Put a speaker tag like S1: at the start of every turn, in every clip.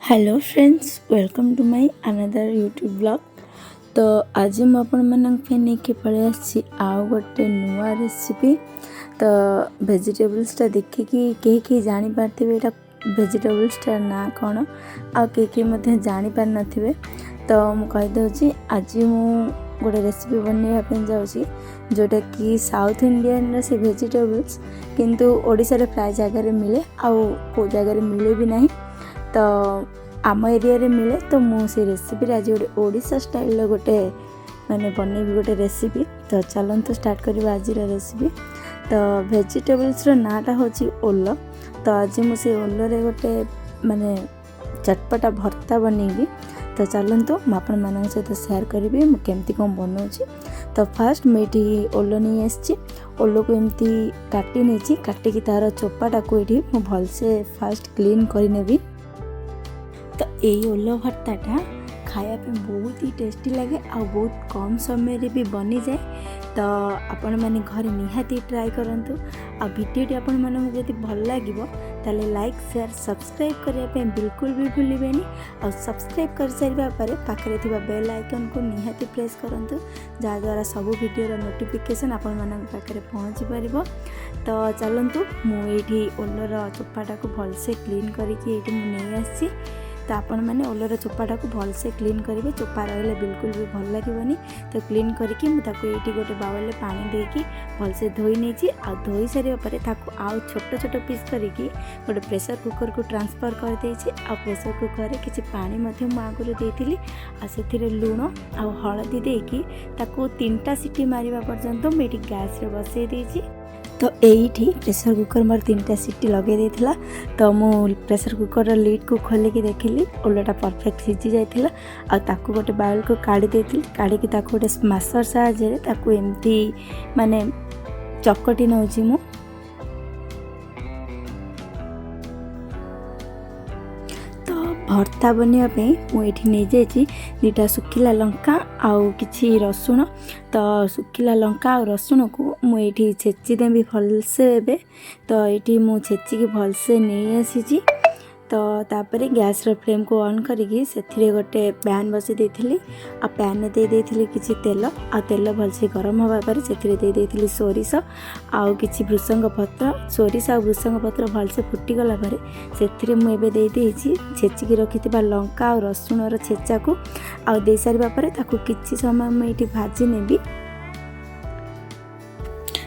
S1: Hello friends, welcome to my another YouTube blog. तो आज मुझे नहीं पड़े आउ गोटे नुआ रेसिपी। तो वेजिटेबल्सटा देखिकी कहीं जापारे यहाँ वेजिटेबल्सटा ना कौन आ कहीं जापार नथिबे। तो मुझे आज मु गोटे रेसिपी बनवाई जाऊँगी जोटा कि साउथ इंडियन से वेजिटेबल्स किंतु ओडिशा रे प्राय जगह मिले आउ को जगह मिले भी नहीं। तो आम एरिया रे मिले तो मुझे रेसिपी आज गोटे ओडिशा स्टाइल गोटे माने बनैबी गोटे रेसिपी। तो चलते स्टार्ट करवा आज रेसिपी। तो वेजिटेबल्स नाटा हूँ ओल। तो आज मुझे ओलरे गोटे माने चटपटा भर्ता बनैबी। तो चलतु मुझे मान सहित सेयार करी मुझे कौन बनाऊँगी। तो फास्ट मुझे ओल नहीं आसी ओल को एमती काटी नहीं काटिकी तार चोपाटा को ये भलसे फास्ट क्लीन करनेबी। तो यही ओल भर्ताटा खाया पे बहुत ही टेस्टी लगे आ बहुत कम समय रे भी बनी जाए। तो आपण मैंने घर निहाती ट्राई करंतु। आ वीडियोटी आपण मानक जदि भल लागिबो ताले लाइक शेयर सब्सक्राइब करने पे बिल्कुल भी भूलिबेनी। और सब्सक्राइब कर सारिबा परे पाखरे थिबा बेल आइकन को निहाती प्रेस करंतु जा द्वारा सब वीडियो नोटिफिकेशन आपण मानक पाखरे पहुंची परिबो। तो चलंतु मु एठी ओलर चोपाटा को भलसे क्लीन करिकि एठी मु नै आसी। तो आपण मैंने ओलर चोपाटा को भलसे क्लीन करेंगे। चोपा रही बिल्कुल भी भल लगे। तो क्लीन करके मुझे गोटे बाउल में पानी देकी भलसे धोई नहीं आ धोई सारे आउ छोट छोट पीस करके गोटे प्रेशर कुकर को ट्रांसफर कर देछि। आ प्रेशर कुकर रे किछि पानी मध्य मु आगुरु देथिली आ सेथिरे लूण आ हळदी देकी ताको 3टा सीटी मारिबा पर्यंत मैं गैस रे बसई देछि। तो यही प्रेशर कुकर मोर 3टा सीटी लगे देथिला। तो मु प्रेशर कुकर लीड को खोलिकी देखिली ओलटा परफेक्ट सिझी जाइथिला। आ ताको गोटे बाउल को काढ़ी देथिली काढ़ी ताको गोटे स्मैशर साहाय्य ताको एमती माने चकटी नउची मु। भर्ता बनवाई मुझे नहीं जाइए 2टा सुखिला लंका आउ किछि रसुण। तो सुखिला लंका और रसुण को मुझे छेची देवी भलसे एबे। तो ये मु छेचिकी भलसे नहीं आसी। तो तापरे गैस रो फ्लेम को ऑन करिकी सेथिरे गोटे पैन बसी देथिली। आ पैन में दे देथिली किछि तेल आ तेल भलसे गरम होबा पर सेथिरे दे देथिली सोरिष आउ किछि भृसंग पत्र। सोरिष आ भृसंग पत्र भलसे फुटी गला पर सेथिरे मु एबे दे देछि छेचिकी रखिथिबा लंका और रसुण रो छेचा को आ दे सारिबा पर ताकू किछि समय मैं एठी भाजी नेबी।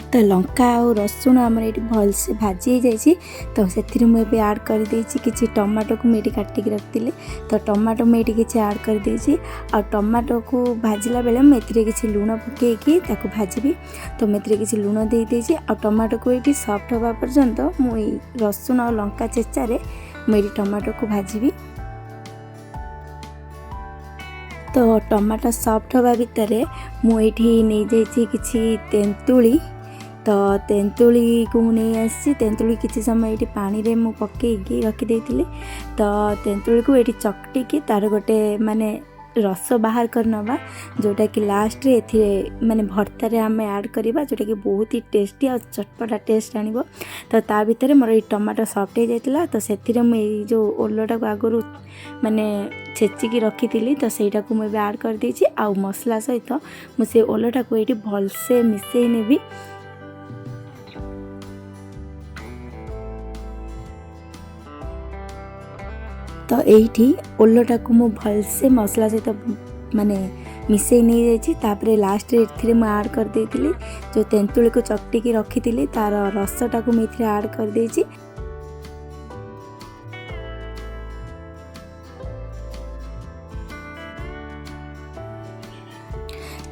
S1: तो लंका और रसुण आमर ये भलसे भाजी जाइए। तो से मुझे ऐड कर देछि किछि टमाटो को मुझे काटिक रखी। तो टमाटो मुझे किछि ऐड कर देछि आ टमाटो को भाजिला बेले मुझे किछि लूण पकेकी ताको भाजिबी। तो मुझे किछि लूण दे देछि आ टमाटो को ये सॉफ्ट होबा पर्यंत मुई रसुण और लंका चेचारे मुझे टमाटो को भाजिबी। तो टमाटो सॉफ्ट होबा भितर मुझे नहीं जाइए किछि तेंतुली। तो तेंतुली को नहीं आसी तेंतुली किसी समय ये पानी रे मु पकेकी रखी। तो तेंतुली को ये चकटी की तार गोटे माने रस बाहर कर नवा जोटा कि लास्ट रे एथि माने भर्ता रे आम ऐड करबा जोटा कि बहुत ही टेस्टी और चटपटा टेस्ट आनिबो। तो ता भीतर मोर ये टमाटो सॉफ्ट हो जाइतिला। तो सेथिरे मु ए जो ओलटा को आगुरु माने छेचिकी रखी थी तो सेटा को मुझे ऐड कर देछि आ मसला सहित मु से ओलटा को ये भलसे मिसई नेबी। तो यही ओलटा को मु भलसे मसला सहित माने मिसई नहीं जाइए। लास्ट रे एथिरे मु ऐड कर देथिली जो तेंतुली को चकटी की रखी थी तार रसटा को मुझे ऐड कर देछि।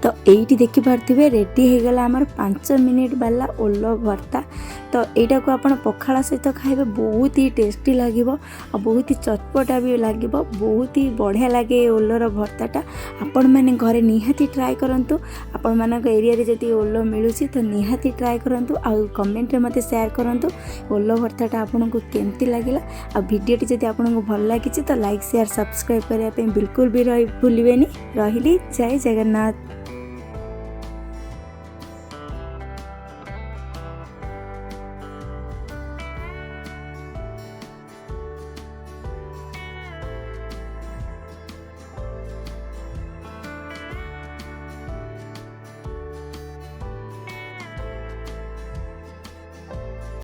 S1: तो यही देखी पार्थिबे रेडी हो गला आमर 5 मिनिट वाला ओल भर्ता। तो यहाँ को आप पखाला सहित खाइबे बहुत ही टेस्टी लगे और बहुत ही चटपटा भी लगे बहुत ही बढ़िया लगे ओलर भर्ताटा। आपण मैंने घरे निहाती ट्राई करंतु। आपण मानक एरिया रे जदि ओल मिलुची तो निहाती ट्राई करंतु आ कमेंट रे मते शेयर करंतु ओल भर्ताटा आपन को केमती लागिला। आ वीडियोटी जदि आपन को भल लागिची तो लाइक शेयर सब्सक्राइब करने बिल्कुल भी भूलिबेनी। रहिली जय जगन्नाथ।